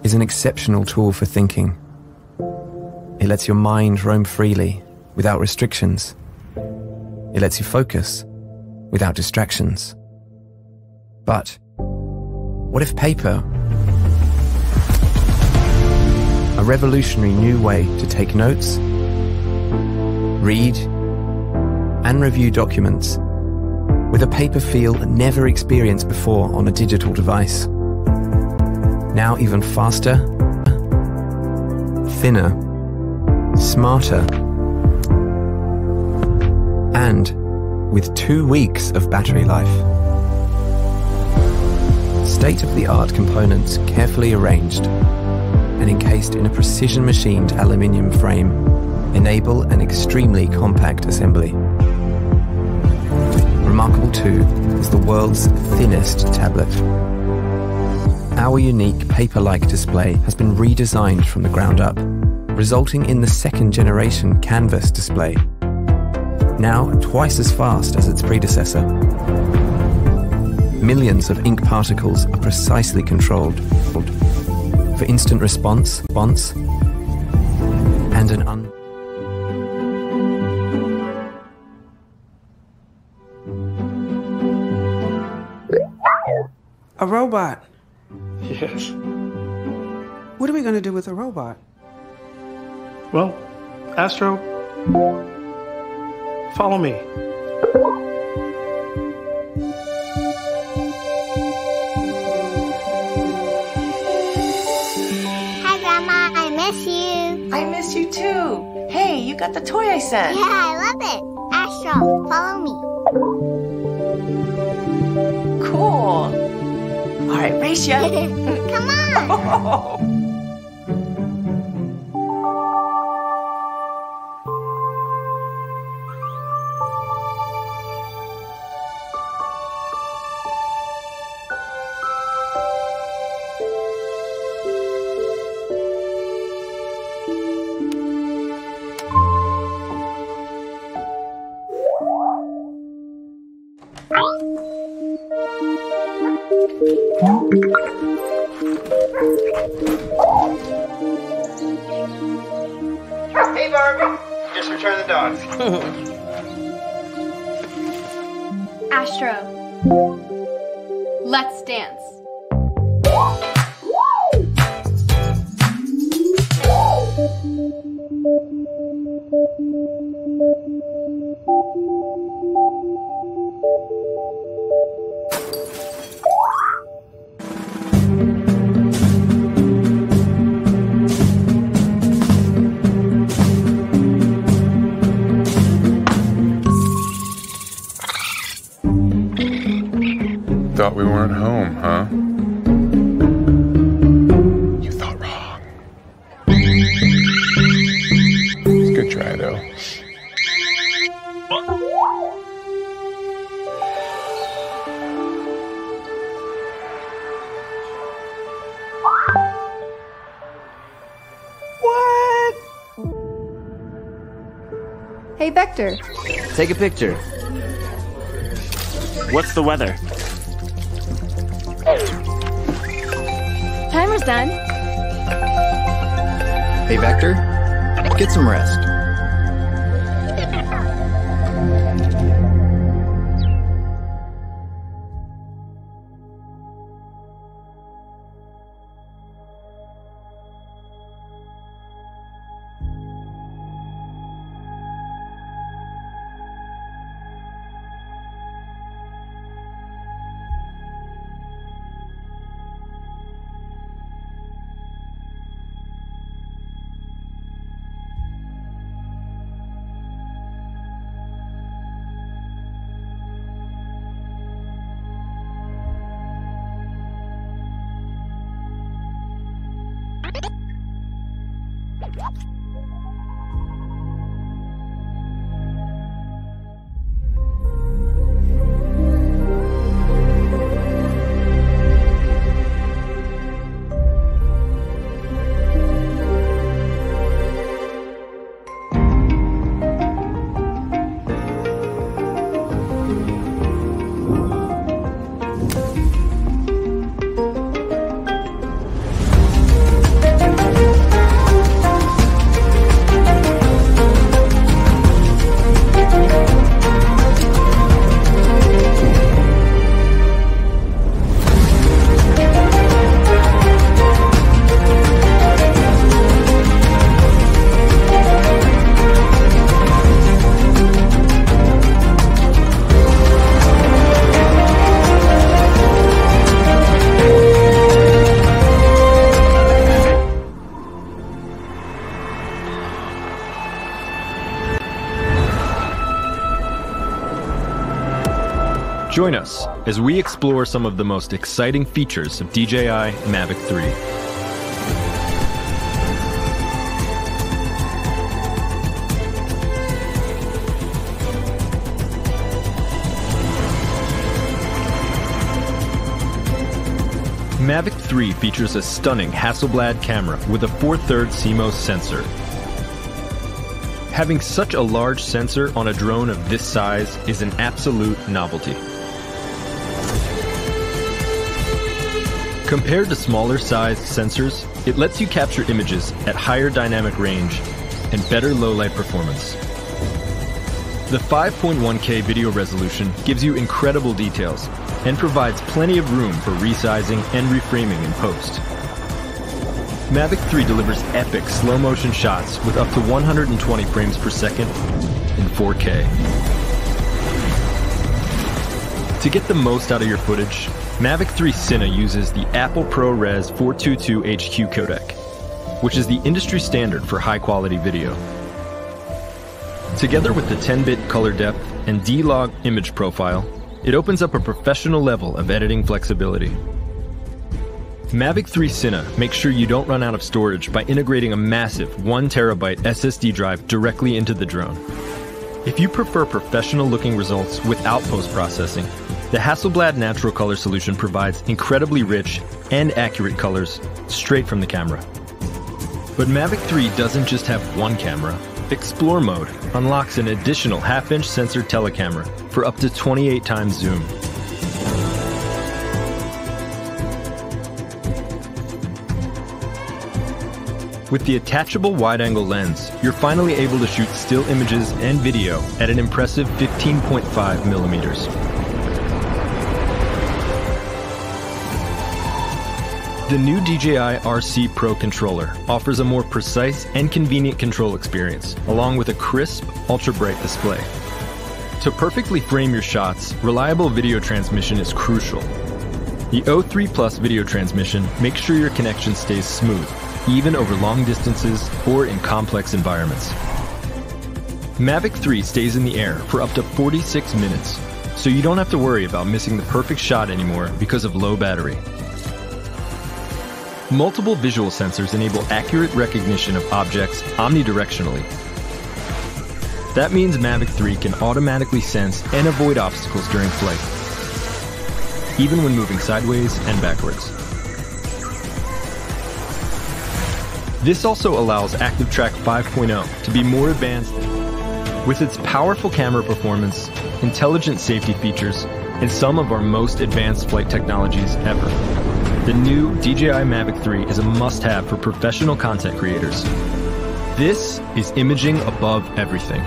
is an exceptional tool for thinking. It lets your mind roam freely, without restrictions. It lets you focus, without distractions. But what if paper? A revolutionary new way to take notes, read, and review documents with a paper feel never experienced before on a digital device. Now even faster, thinner, smarter, and with 2 weeks of battery life. State-of-the-art components carefully arranged and encased in a precision-machined aluminium frame enable an extremely compact assembly. Remarkable too is the world's thinnest tablet. Our unique paper-like display has been redesigned from the ground up, resulting in the second-generation Canvas display, now twice as fast as its predecessor. Millions of ink particles are precisely controlled for instant response, and an A robot? Yes. What are we going to do with a robot? Well, Astro, follow me. Hi, Grandma. I miss you. I miss you too. Hey, you got the toy I sent. Yeah, I love it. Astro, follow me. Cool. All right, race ya. Come on. Hey, Barbie. Just returned the dogs. Astro, let's dance. Thought we weren't home, huh? You thought wrong. It's a good try, though. What? Hey, Vector. Take a picture. What's the weather? Timer's done. Hey, Vector. Get some rest. Join us as we explore some of the most exciting features of DJI Mavic 3. Mavic 3 features a stunning Hasselblad camera with a 4/3 CMOS sensor. Having such a large sensor on a drone of this size is an absolute novelty. Compared to smaller sized sensors, it lets you capture images at higher dynamic range and better low-light performance. The 5.1K video resolution gives you incredible details and provides plenty of room for resizing and reframing in post. Mavic 3 delivers epic slow-motion shots with up to 120 frames per second in 4K. To get the most out of your footage, Mavic 3 Cine uses the Apple ProRes 422 HQ codec, which is the industry standard for high-quality video. Together with the 10-bit color depth and D-Log image profile, it opens up a professional level of editing flexibility. Mavic 3 Cine makes sure you don't run out of storage by integrating a massive 1TB SSD drive directly into the drone. If you prefer professional-looking results without post-processing, the Hasselblad Natural Color solution provides incredibly rich and accurate colors straight from the camera. But Mavic 3 doesn't just have one camera. Explore mode unlocks an additional half-inch sensor telecamera for up to 28 times zoom. With the attachable wide-angle lens, you're finally able to shoot still images and video at an impressive 15.5 millimeters. The new DJI RC Pro controller offers a more precise and convenient control experience, along with a crisp, ultra-bright display. To perfectly frame your shots, reliable video transmission is crucial. The O3 Plus video transmission makes sure your connection stays smooth, even over long distances or in complex environments. Mavic 3 stays in the air for up to 46 minutes, so you don't have to worry about missing the perfect shot anymore because of low battery. Multiple visual sensors enable accurate recognition of objects omnidirectionally. That means Mavic 3 can automatically sense and avoid obstacles during flight, even when moving sideways and backwards. This also allows ActiveTrack 5.0 to be more advanced. With its powerful camera performance, intelligent safety features, and some of our most advanced flight technologies ever, the new DJI Mavic 3 is a must-have for professional content creators. This is imaging above everything.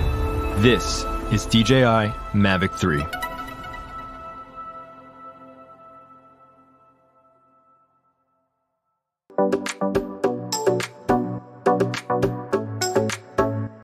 This is DJI Mavic 3.